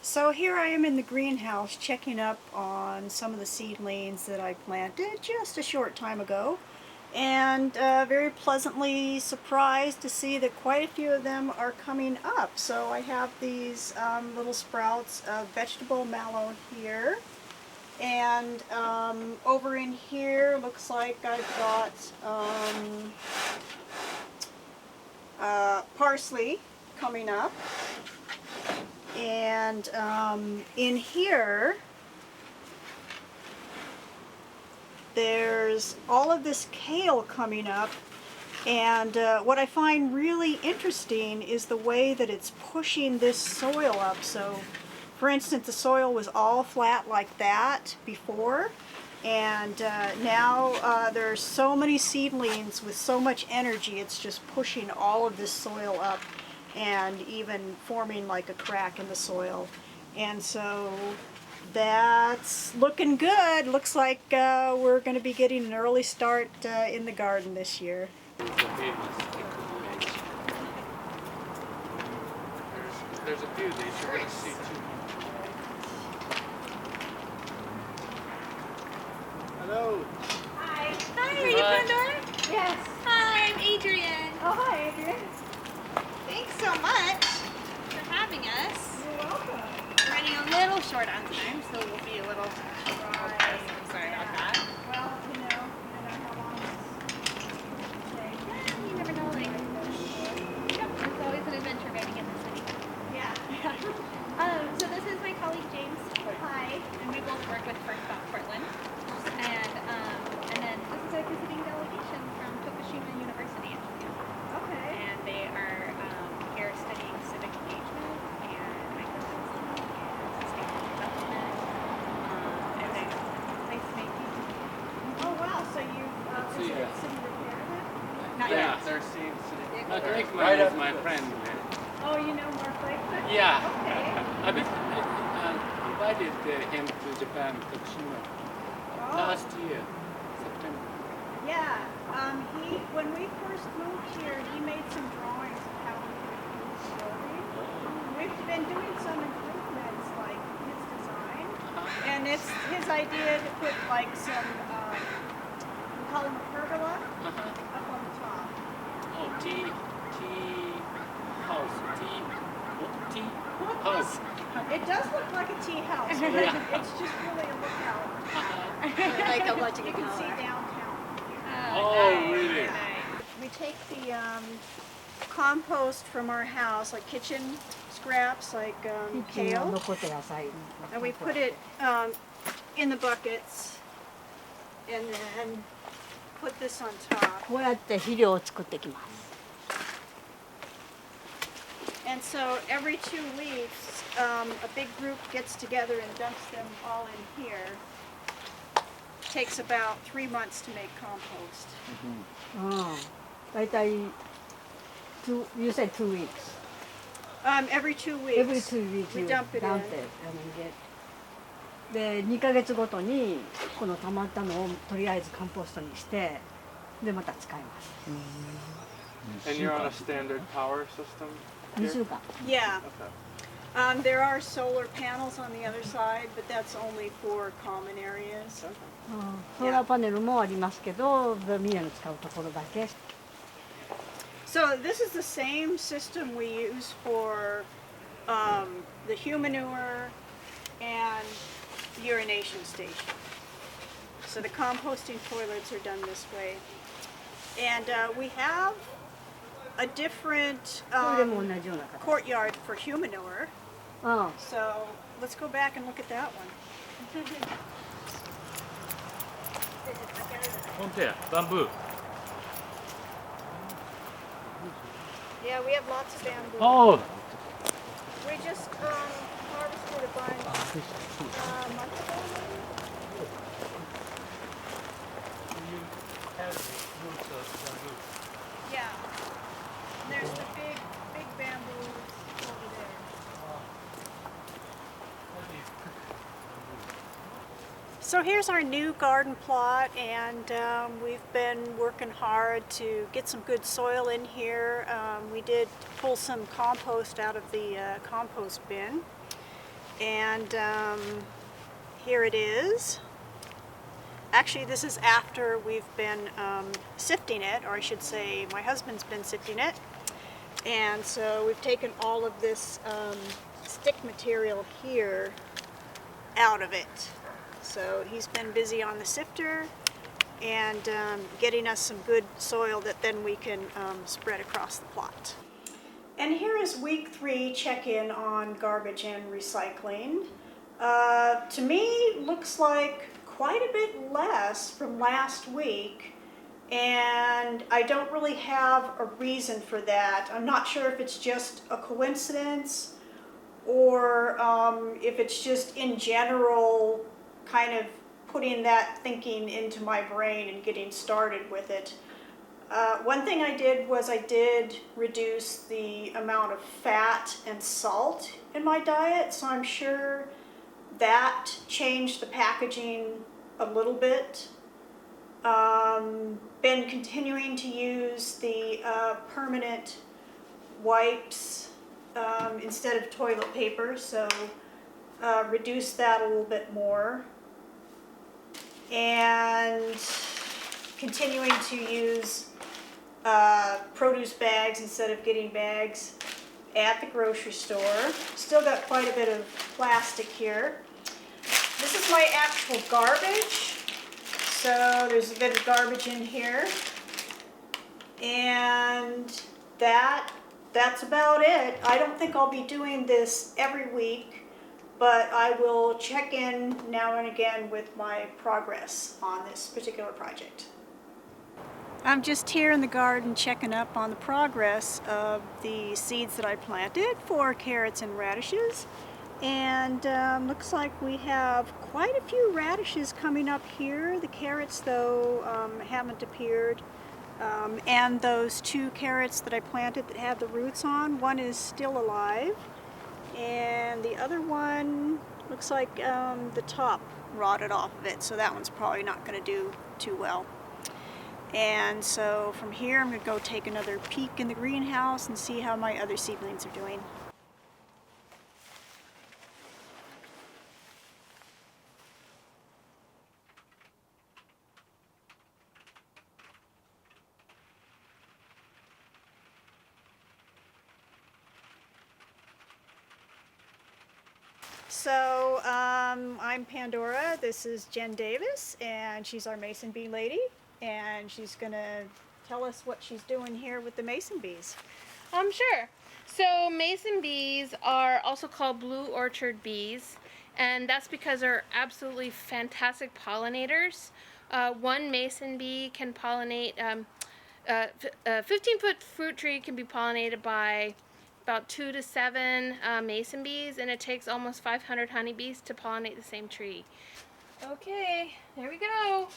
So here I am in the greenhouse checking up on some of the seedlings that I planted just a short time ago, and very pleasantly surprised to see that quite a few of them are coming up. So I have these little sprouts of vegetable mallow here, and over in here looks like I've got parsley coming up. And in here, there's all of this kale coming up. And what I find really interesting is the way that it's pushing this soil up. So, for instance, the soil was all flat like that before. And now there's so many seedlings with so much energy, it's just pushing all of this soil up and even forming like a crack in the soil. And so that's looking good. Looks like we're going to be getting an early start in the garden this year. The famous Ecovillage. There's a few of these you're going to see too. Hello. Hi. Hi, are you Pandora? Yes. Hi, I'm Adrian. Oh, hi, Adrian. Thanks so much for having us. You're welcome. We're running a little short on time, so we'll be a little sorry about that. Well, you know how long it's take. You never know, like, it's always an adventure riding in the city. Yeah. So this is my colleague James. Hi. And we both work with Portland. And then this is a visiting delegation from Tokushima University in Japan. Okay. And they are here studying civic engagement and microbusiness and sustainable development and then placemaking. Oh wow, so you've visited Yeah. city repair then? Not Yeah, yet. they're seeing Not yet. Rickman is my friend. Oh, you know Mark Lakeman? Yeah. Okay. I've been invited him to Japan, Tokushima, Oh. last year, September. Yeah. When we first moved here, he made some drawings of how we could improve the building. We've been doing some improvements, like his design, and it's his idea to put like some, we call them a pergola, up on the top. Oh, tea house. It does look like a tea house, but Yeah. it's just really a lookout. Like a watching You can see downtown. Oh, nice, really? nice. We take the compost from our house, like kitchen scraps, like kale, and we put it in the buckets, and then put this on top. こうやって肥料を作ってきます。 And so every 2 weeks, a big group gets together and dumps them all in here. Takes about 3 months to make compost. だいたい you said 2 weeks. Every 2 weeks. Every 2 weeks We you dump it dump in. it and get で2ヶ月ごとにこの溜まったのをとりあえずコンポストにしてでまた使います。 And you're on a standard power system? 2週間。 Yeah. Okay. There are solar panels on the other side, but that's only for common areas. ソーラーパネルもありますけど、みんなの使うところだけ。 So this is the same system we use for the human manure and urination station. So the composting toilets are done this way. And we have a different これでも同じような形。 courtyard for human manure. うん。 So let's go back and look at that one. 本当や、バンブー。 Yeah, we have lots of bamboo. Oh, We just harvested a bunch a month ago, maybe? you have roots of bamboo. Yeah. And there's the big bamboo over there. So here's our new garden plot, and we've been working hard to get some good soil in here. We did pull some compost out of the compost bin. And here it is. Actually, this is after we've been sifting it, or I should say my husband's been sifting it. And so we've taken all of this stick material here out of it. So he's been busy on the sifter and getting us some good soil that then we can spread across the plot. And here is week 3 check-in on garbage and recycling. To me, looks like quite a bit less from last week, and I don't really have a reason for that. I'm not sure if it's just a coincidence or if it's just in general kind of putting that thinking into my brain and getting started with it. One thing I did was I did reduce the amount of fat and salt in my diet, so I'm sure that changed the packaging a little bit. Been continuing to use the permanent wipes instead of toilet paper, so reduce that a little bit more. And continuing to use produce bags instead of getting bags at the grocery store. Still got quite a bit of plastic here. This is my actual garbage. So there's a bit of garbage in here. And that's about it. I don't think I'll be doing this every week, but I will check in now and again with my progress on this particular project. I'm just here in the garden checking up on the progress of the seeds that I planted for carrots and radishes. And looks like we have quite a few radishes coming up here. The carrots, though, haven't appeared. And those 2 carrots that I planted that have the roots on, one is still alive. And the other one looks like the top rotted off of it, so that one's probably not going to do too well. And so from here I'm going to go take another peek in the greenhouse and see how my other seedlings are doing. So I'm Pandora, this is Jen Davis, and she's our mason bee lady, and she's gonna tell us what she's doing here with the mason bees. Sure. So mason bees are also called blue orchard bees, and that's because they're absolutely fantastic pollinators. One mason bee can pollinate, a 15-foot fruit tree can be pollinated by about 2 to 7 mason bees, and it takes almost 500 honeybees to pollinate the same tree. Okay, there we go.